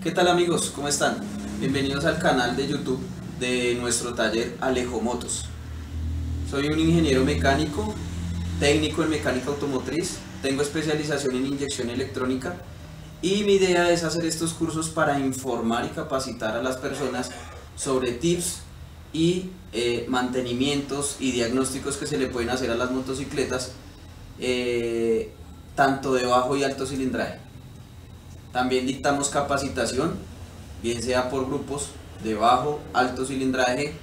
¿Qué tal amigos? ¿Cómo están? Bienvenidos al canal de YouTube de nuestro taller Alejo Motos. Soy un ingeniero mecánico, técnico en mecánica automotriz, tengo especialización en inyección electrónica y mi idea es hacer estos cursos para informar y capacitar a las personas sobre tips y mantenimientos y diagnósticos que se le pueden hacer a las motocicletas, tanto de bajo y alto cilindraje. También dictamos capacitación, bien sea por grupos de bajo, alto cilindraje.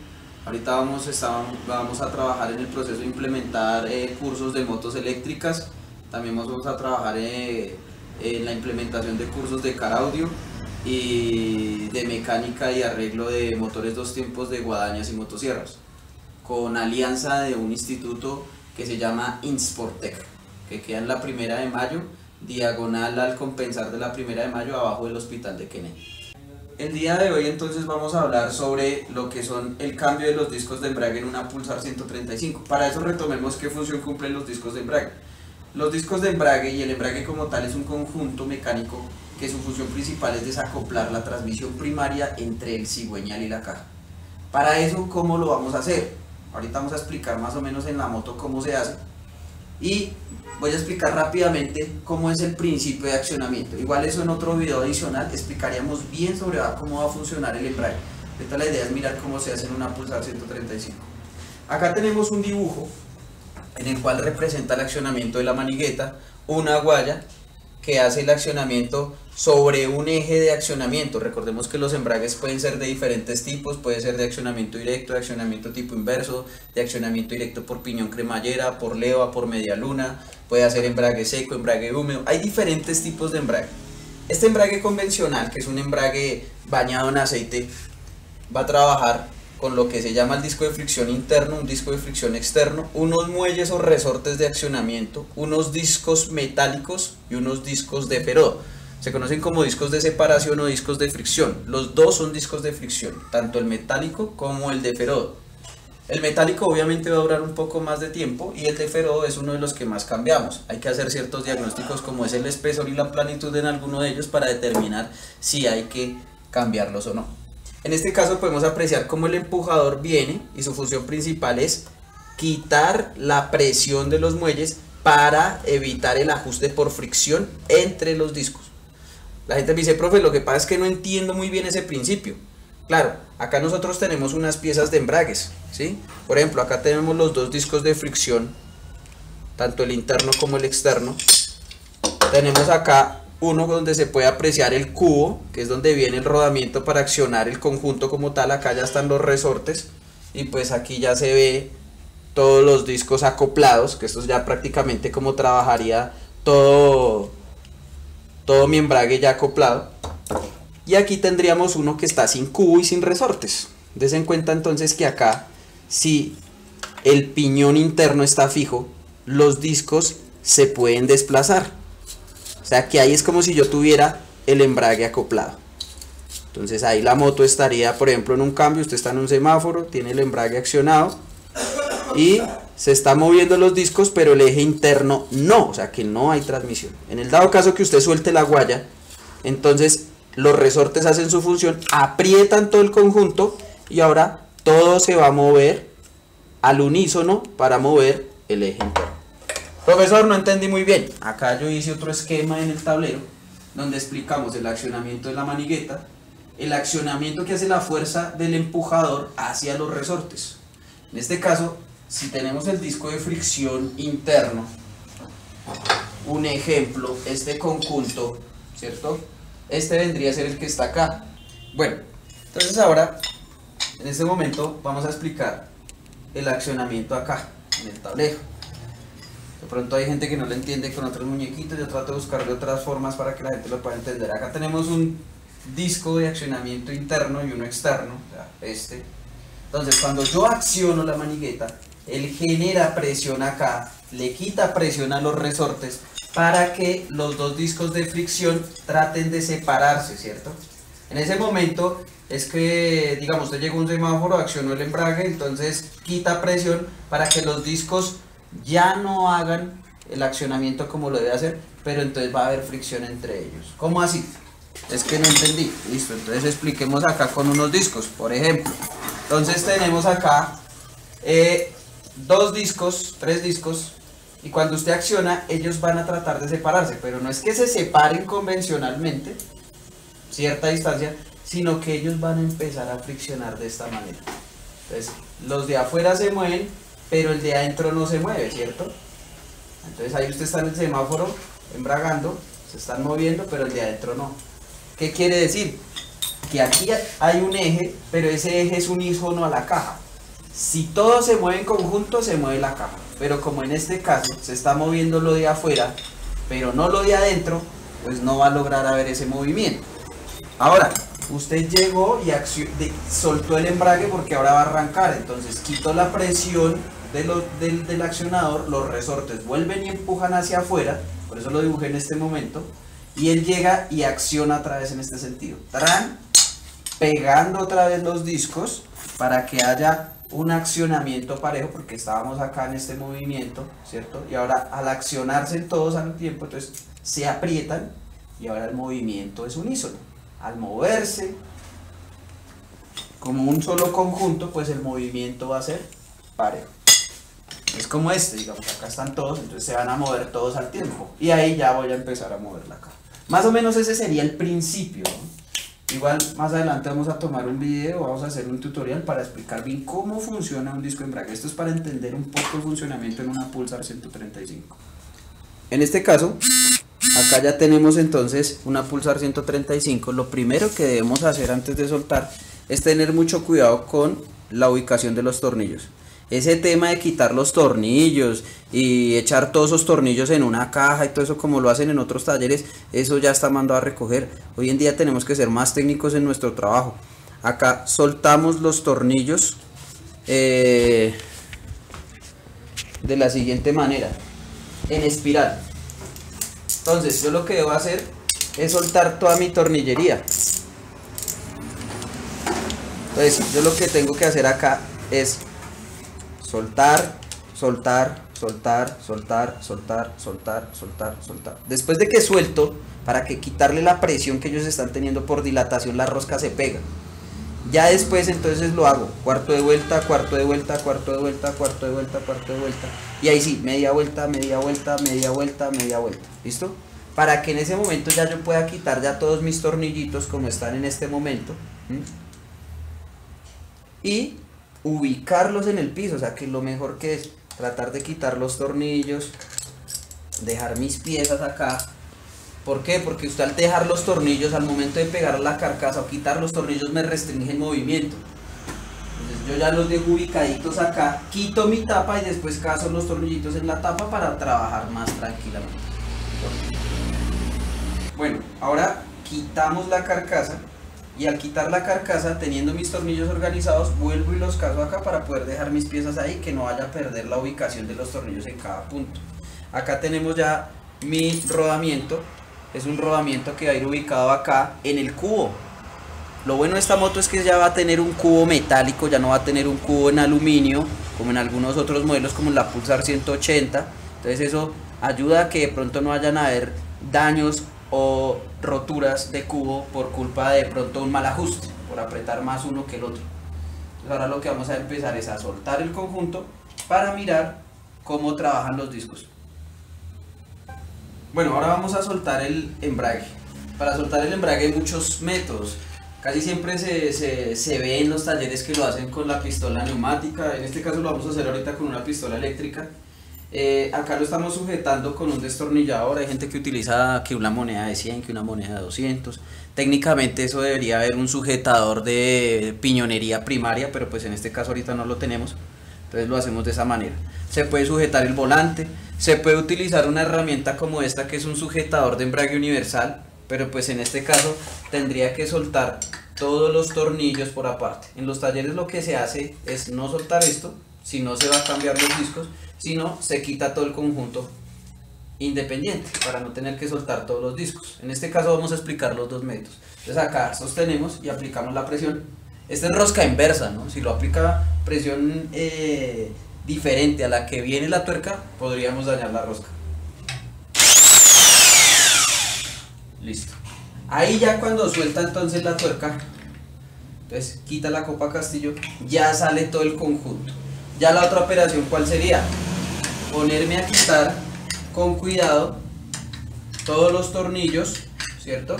Ahorita vamos a trabajar en el proceso de implementar cursos de motos eléctricas. También vamos a trabajar en la implementación de cursos de car audio y de mecánica y arreglo de motores dos tiempos de guadañas y motosierras, con alianza de un instituto que se llama Insportec, que queda en la 1ª de Mayo, diagonal al Compensar de la 1ª de Mayo, abajo del Hospital de Kennedy. El día de hoy entonces vamos a hablar sobre lo que son el cambio de los discos de embrague en una Pulsar 135. Para eso retomemos qué función cumplen los discos de embrague. Los discos de embrague y el embrague como tal es un conjunto mecánico que su función principal es desacoplar la transmisión primaria entre el cigüeñal y la caja. Para eso, ¿cómo lo vamos a hacer? Ahorita vamos a explicar más o menos en la moto cómo se hace. Y voy a explicar rápidamente cómo es el principio de accionamiento. Igual eso en otro video adicional explicaríamos bien sobre cómo va a funcionar el embrague. Ahorita la idea es mirar cómo se hace en una Pulsar 135. Acá tenemos un dibujo en el cual representa el accionamiento de la manigueta, una guaya que hace el accionamiento sobre un eje de accionamiento. Recordemos que los embragues pueden ser de diferentes tipos, puede ser de accionamiento directo, de accionamiento tipo inverso, de accionamiento directo por piñón cremallera, por leva, por media luna, puede hacer embrague seco, embrague húmedo, hay diferentes tipos de embrague. Este embrague convencional, que es un embrague bañado en aceite, va a trabajar con lo que se llama el disco de fricción interno, un disco de fricción externo, unos muelles o resortes de accionamiento, unos discos metálicos y unos discos de ferodo. Se conocen como discos de separación o discos de fricción. Los dos son discos de fricción, tanto el metálico como el de ferodo. El metálico obviamente va a durar un poco más de tiempo y el de ferodo es uno de los que más cambiamos. Hay que hacer ciertos diagnósticos como es el espesor y la planitud en alguno de ellos para determinar si hay que cambiarlos o no. En este caso podemos apreciar cómo el empujador viene y su función principal es quitar la presión de los muelles para evitar el ajuste por fricción entre los discos. La gente me dice, profe, lo que pasa es que no entiendo muy bien ese principio. Claro, acá nosotros tenemos unas piezas de embragues, ¿sí? Por ejemplo, acá tenemos los dos discos de fricción, tanto el interno como el externo. Tenemos acá uno donde se puede apreciar el cubo, que es donde viene el rodamiento para accionar el conjunto como tal. Acá ya están los resortes y pues aquí ya se ve todos los discos acoplados, que esto es ya prácticamente como trabajaría todo mi embrague ya acoplado. Y aquí tendríamos uno que está sin cubo y sin resortes. Des en cuenta entonces que acá, si el piñón interno está fijo, los discos se pueden desplazar. O sea que ahí es como si yo tuviera el embrague acoplado. Entonces ahí la moto estaría, por ejemplo, en un cambio, usted está en un semáforo, tiene el embrague accionado y se está moviendo los discos, pero el eje interno no, o sea que no hay transmisión. En el dado caso que usted suelte la guaya, entonces los resortes hacen su función, aprietan todo el conjunto y ahora todo se va a mover al unísono para mover el eje interno. Profesor, no entendí muy bien. Acá yo hice otro esquema en el tablero donde explicamos el accionamiento de la manigueta, el accionamiento que hace la fuerza del empujador hacia los resortes. En este caso, si tenemos el disco de fricción interno, un ejemplo, este conjunto, ¿cierto? Este vendría a ser el que está acá. Bueno, entonces ahora, en este momento, vamos a explicar el accionamiento acá, en el tablero. De pronto hay gente que no lo entiende con otros muñequitos, yo trato de buscar de otras formas para que la gente lo pueda entender. Acá tenemos un disco de accionamiento interno y uno externo, o sea, este. Entonces cuando yo acciono la manigueta, él genera presión acá, le quita presión a los resortes para que los dos discos de fricción traten de separarse, ¿cierto? En ese momento es que, digamos, usted llegó a un semáforo, accionó el embrague, entonces quita presión para que los discos ya no hagan el accionamiento como lo debe hacer, pero entonces va a haber fricción entre ellos. ¿Cómo así? Es que no entendí. Listo, entonces expliquemos acá con unos discos, por ejemplo. Entonces tenemos acá 2 discos, 3 discos, y cuando usted acciona, ellos van a tratar de separarse, pero no es que se separen convencionalmente, cierta distancia, sino que ellos van a empezar a friccionar de esta manera. Entonces, los de afuera se mueven, pero el de adentro no se mueve, ¿cierto? Entonces ahí usted está en el semáforo, embragando, se están moviendo, pero el de adentro no. ¿Qué quiere decir? Que aquí hay un eje, pero ese eje es unísono a la caja. Si todo se mueve en conjunto, se mueve la caja. Pero como en este caso se está moviendo lo de afuera, pero no lo de adentro, pues no va a lograr haber ese movimiento. Ahora, usted llegó y soltó el embrague porque ahora va a arrancar. Entonces quitó la presión del accionador, los resortes vuelven y empujan hacia afuera, por eso lo dibujé en este momento. Y él llega y acciona otra vez en este sentido. ¡Tran! Pegando otra vez los discos para que haya un accionamiento parejo, porque estábamos acá en este movimiento, ¿cierto? Y ahora al accionarse todos al tiempo, entonces se aprietan y ahora el movimiento es unísono. Al moverse como un solo conjunto, pues el movimiento va a ser parejo. Es como este, digamos, acá están todos, entonces se van a mover todos al tiempo. Y ahí ya voy a empezar a mover la caja. Más o menos ese sería el principio, ¿no? Igual más adelante vamos a tomar un video, vamos a hacer un tutorial para explicar bien cómo funciona un disco de embrague. Esto es para entender un poco el funcionamiento en una Pulsar 135. En este caso, acá ya tenemos entonces una Pulsar 135. Lo primero que debemos hacer antes de soltar es tener mucho cuidado con la ubicación de los tornillos. Ese tema de quitar los tornillos y echar todos esos tornillos en una caja y todo eso como lo hacen en otros talleres, eso ya está mandado a recoger. Hoy en día tenemos que ser más técnicos en nuestro trabajo. Acá soltamos los tornillos de la siguiente manera, en espiral. Entonces yo lo que debo hacer es soltar toda mi tornillería. Entonces yo lo que tengo que hacer acá es soltar, soltar, soltar, soltar, soltar, soltar, soltar, soltar. Después de que suelto, para que quitarle la presión que ellos están teniendo por dilatación, la rosca se pega. Ya después entonces lo hago, cuarto de vuelta, cuarto de vuelta, cuarto de vuelta, cuarto de vuelta, cuarto de vuelta. Y ahí sí, media vuelta, media vuelta, media vuelta, media vuelta. ¿Listo? Para que en ese momento ya yo pueda quitar ya todos mis tornillitos como están en este momento. Y ubicarlos en el piso, o sea que lo mejor que es tratar de quitar los tornillos, dejar mis piezas acá. ¿Por qué? Porque usted al dejar los tornillos, al momento de pegar la carcasa o quitar los tornillos, me restringe el movimiento. Entonces yo ya los dejo ubicaditos acá, quito mi tapa y después caso los tornillitos en la tapa para trabajar más tranquilamente. Bueno, ahora quitamos la carcasa. Y al quitar la carcasa, teniendo mis tornillos organizados, vuelvo y los caso acá para poder dejar mis piezas ahí, que no vaya a perder la ubicación de los tornillos en cada punto. Acá tenemos ya mi rodamiento, es un rodamiento que va a ir ubicado acá en el cubo. Lo bueno de esta moto es que ya va a tener un cubo metálico, ya no va a tener un cubo en aluminio, como en algunos otros modelos como la Pulsar 180. Entonces eso ayuda a que de pronto no vayan a haber daños o roturas de cubo por culpa de pronto un mal ajuste, por apretar más uno que el otro. Entonces ahora lo que vamos a empezar es a soltar el conjunto para mirar cómo trabajan los discos. Bueno, ahora vamos a soltar el embrague. Para soltar el embrague hay muchos métodos. Casi siempre se ve en los talleres que lo hacen con la pistola neumática. En este caso lo vamos a hacer ahorita con una pistola eléctrica. Acá lo estamos sujetando con un destornillador. Hay gente que utiliza que una moneda de 100, que una moneda de 200. Técnicamente eso debería haber un sujetador de piñonería primaria, pero pues en este caso ahorita no lo tenemos, entonces lo hacemos de esa manera. Se puede sujetar el volante, se puede utilizar una herramienta como esta que es un sujetador de embrague universal, pero pues en este caso tendría que soltar todos los tornillos por aparte. En los talleres lo que se hace es no soltar esto, si no se va a cambiar los discos, sino se quita todo el conjunto independiente para no tener que soltar todos los discos. En este caso vamos a explicar los dos métodos. Entonces acá sostenemos y aplicamos la presión. Esta es rosca inversa, ¿no? Si lo aplica presión diferente a la que viene la tuerca, podríamos dañar la rosca. Listo. Ahí ya cuando suelta entonces la tuerca, entonces quita la copa Castillo, ya sale todo el conjunto. Ya la otra operación, ¿cuál sería? Ponerme a quitar con cuidado todos los tornillos, ¿cierto?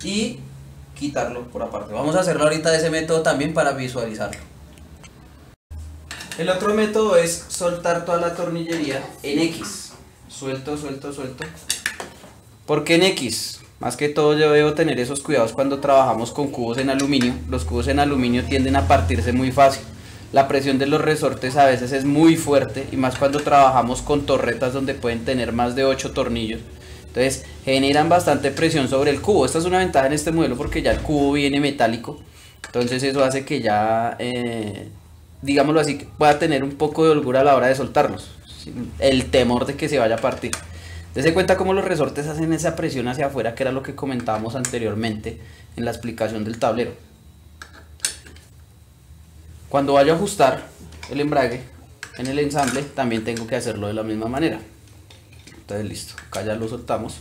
Y quitarlo por aparte. Vamos a hacerlo ahorita de ese método también para visualizarlo. El otro método es soltar toda la tornillería en X. Suelto, suelto, suelto. ¿Por qué en X? Más que todo yo debo tener esos cuidados cuando trabajamos con cubos en aluminio. Los cubos en aluminio tienden a partirse muy fácil. La presión de los resortes a veces es muy fuerte y más cuando trabajamos con torretas donde pueden tener más de 8 tornillos. Entonces generan bastante presión sobre el cubo. Esta es una ventaja en este modelo porque ya el cubo viene metálico. Entonces eso hace que ya, digámoslo así, pueda tener un poco de holgura a la hora de soltarlos. El temor de que se vaya a partir. Dese cuenta cómo los resortes hacen esa presión hacia afuera, que era lo que comentábamos anteriormente en la explicación del tablero. Cuando vaya a ajustar el embrague en el ensamble, también tengo que hacerlo de la misma manera. Entonces listo, acá ya lo soltamos.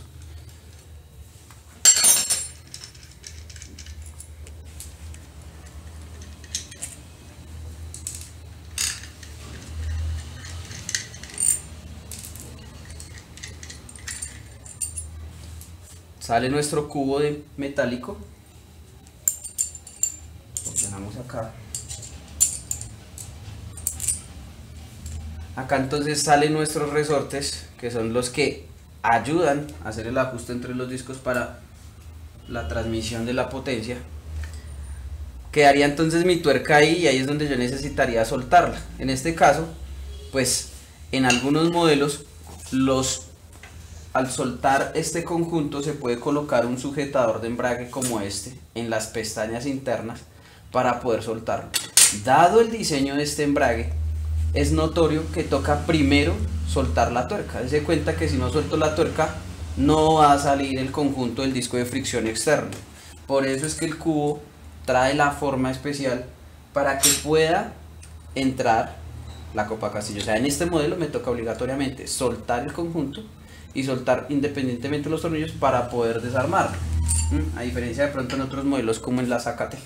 Sale nuestro cubo de metálico. Lo ordenamos acá. Acá entonces salen nuestros resortes, que son los que ayudan a hacer el ajuste entre los discos para la transmisión de la potencia. Quedaría entonces mi tuerca ahí y ahí es donde yo necesitaría soltarla. En este caso, pues en algunos modelos al soltar este conjunto se puede colocar un sujetador de embrague como este en las pestañas internas para poder soltarlo. Dado el diseño de este embrague, es notorio que toca primero soltar la tuerca. Dense cuenta que si no suelto la tuerca no va a salir el conjunto del disco de fricción externo. Por eso es que el cubo trae la forma especial para que pueda entrar la copa Castillo. O sea, en este modelo me toca obligatoriamente soltar el conjunto y soltar independientemente los tornillos para poder desarmarlo, a diferencia de pronto en otros modelos como en la Zacate.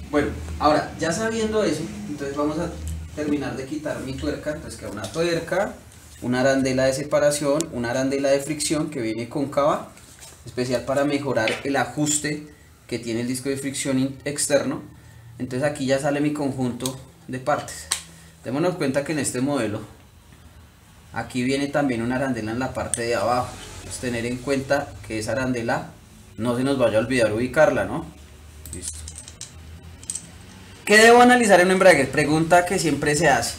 Bueno, ahora ya sabiendo eso, entonces vamos a terminar de quitar mi tuerca. Entonces queda una tuerca, una arandela de separación, una arandela de fricción que viene cóncava, especial para mejorar el ajuste que tiene el disco de fricción externo. Entonces aquí ya sale mi conjunto de partes. Démonos cuenta que en este modelo aquí viene también una arandela en la parte de abajo. Entonces tener en cuenta que esa arandela no se nos vaya a olvidar ubicarla, ¿no? Listo. ¿Qué debo analizar en un embrague? Pregunta que siempre se hace.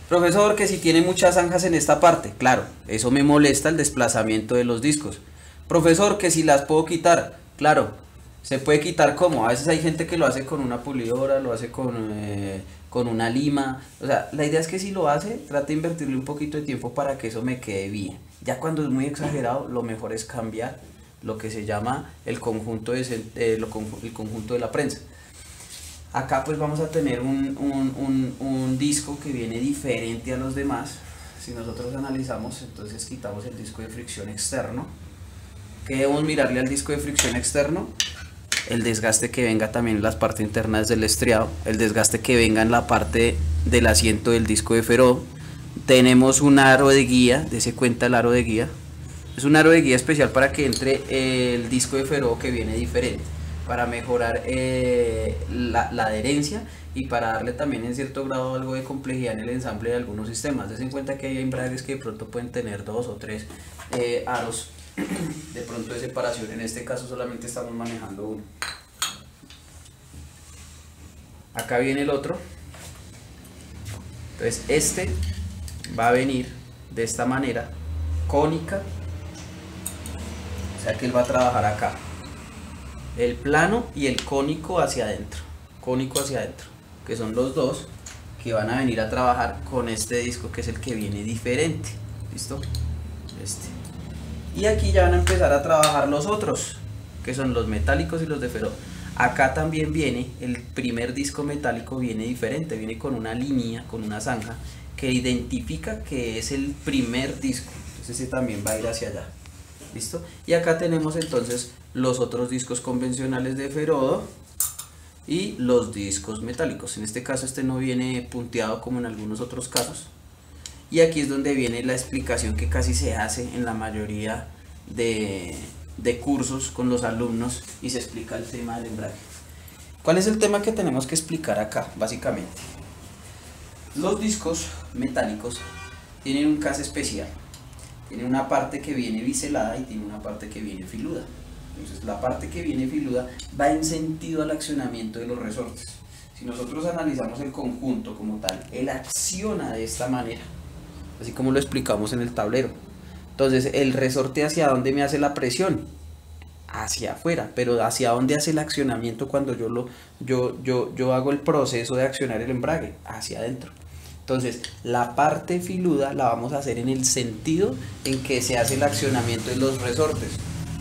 Profesor, que si tiene muchas zanjas en esta parte. Claro, eso me molesta el desplazamiento de los discos. Profesor, que si las puedo quitar. Claro, se puede quitar ¿cómo? A veces hay gente que lo hace con una pulidora, lo hace con una lima. O sea, la idea es que si lo hace, trate de invertirle un poquito de tiempo para que eso me quede bien. Ya cuando es muy exagerado, lo mejor es cambiar lo que se llama el conjunto el conjunto de la prensa. Acá pues vamos a tener un disco que viene diferente a los demás. Si nosotros analizamos, entonces quitamos el disco de fricción externo. ¿Qué debemos mirarle al disco de fricción externo? El desgaste que venga también en las partes internas del estriado, el desgaste que venga en la parte del asiento del disco de Feró. Tenemos un aro de guía, dése cuenta el aro de guía. Es un aro de guía especial para que entre el disco de Feró que viene diferente, para mejorar la adherencia y para darle también en cierto grado algo de complejidad en el ensamble de algunos sistemas. Des en cuenta que hay embragues que de pronto pueden tener 2 o 3 aros de pronto de separación. En este caso solamente estamos manejando uno. Acá viene el otro. Entonces este va a venir de esta manera cónica, o sea que él va a trabajar acá el plano y el cónico hacia adentro, que son los dos que van a venir a trabajar con este disco que es el que viene diferente. ¿Listo? Y aquí ya van a empezar a trabajar los otros, que son los metálicos y los de Feró. Acá también viene el primer disco metálico, viene diferente, viene con una línea, con una zanja que identifica que es el primer disco. Entonces ese también va a ir hacia allá. ¿Listo? Y acá tenemos entonces los otros discos convencionales de ferodo y los discos metálicos. En este caso este no viene punteado como en algunos otros casos. Y aquí es donde viene la explicación que casi se hace en la mayoría de cursos con los alumnos y se explica el tema del embrague. ¿Cuál es el tema que tenemos que explicar acá? Básicamente, los discos metálicos tienen un caso especial. Tiene una parte que viene biselada y tiene una parte que viene filuda. Entonces la parte que viene filuda va en sentido al accionamiento de los resortes. Si nosotros analizamos el conjunto como tal, él acciona de esta manera, así como lo explicamos en el tablero. Entonces el resorte, ¿hacia dónde me hace la presión? Hacia afuera, pero ¿hacia dónde hace el accionamiento cuando yo hago el proceso de accionar el embrague? Hacia adentro. Entonces, la parte filuda la vamos a hacer en el sentido en que se hace el accionamiento de los resortes.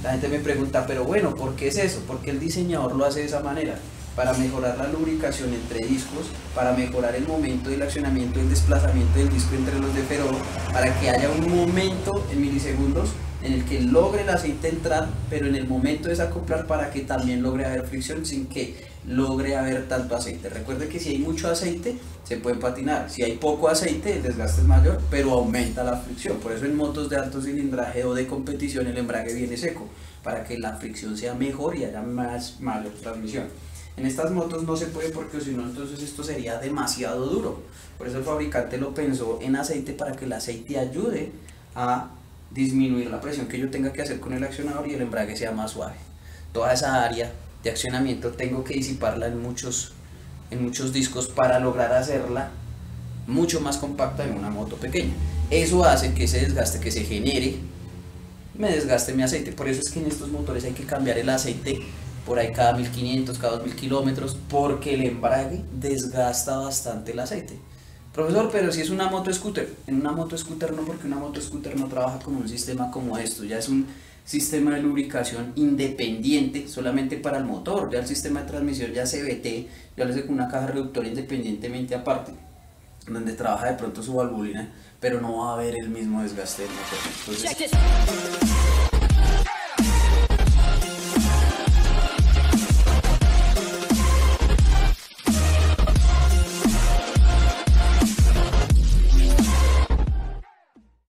La gente me pregunta, pero bueno, ¿por qué es eso? ¿Por qué el diseñador lo hace de esa manera? Para mejorar la lubricación entre discos, para mejorar el momento del accionamiento y el desplazamiento del disco entre los de ferodo, para que haya un momento en milisegundos en el que logre el aceite entrar, pero en el momento de desacoplar para que también logre haber fricción sin que logre haber tanto aceite. Recuerde que si hay mucho aceite se puede patinar, si hay poco aceite el desgaste es mayor, pero aumenta la fricción. Por eso en motos de alto cilindraje o de competición el embrague viene seco, para que la fricción sea mejor y haya mayor transmisión. En estas motos no se puede porque si no entonces esto sería demasiado duro. Por eso el fabricante lo pensó en aceite para que el aceite ayude a disminuir la presión que yo tenga que hacer con el accionador y el embrague sea más suave. Toda esa área de accionamiento tengo que disiparla en muchos discos para lograr hacerla mucho más compacta en una moto pequeña. Eso hace que ese desgaste que se genere me desgaste mi aceite. Por eso es que en estos motores hay que cambiar el aceite por ahí cada 1500, cada 2000 kilómetros, porque el embrague desgasta bastante el aceite. Profesor, pero si es una moto scooter, en una moto scooter no, porque una moto scooter no trabaja con un sistema como esto, ya es un sistema de lubricación independiente solamente para el motor, ya el sistema de transmisión ya CVT, ya lo hace con una caja reductora independientemente aparte, donde trabaja de pronto su valvulina, pero no va a haber el mismo desgaste del motor. Entonces,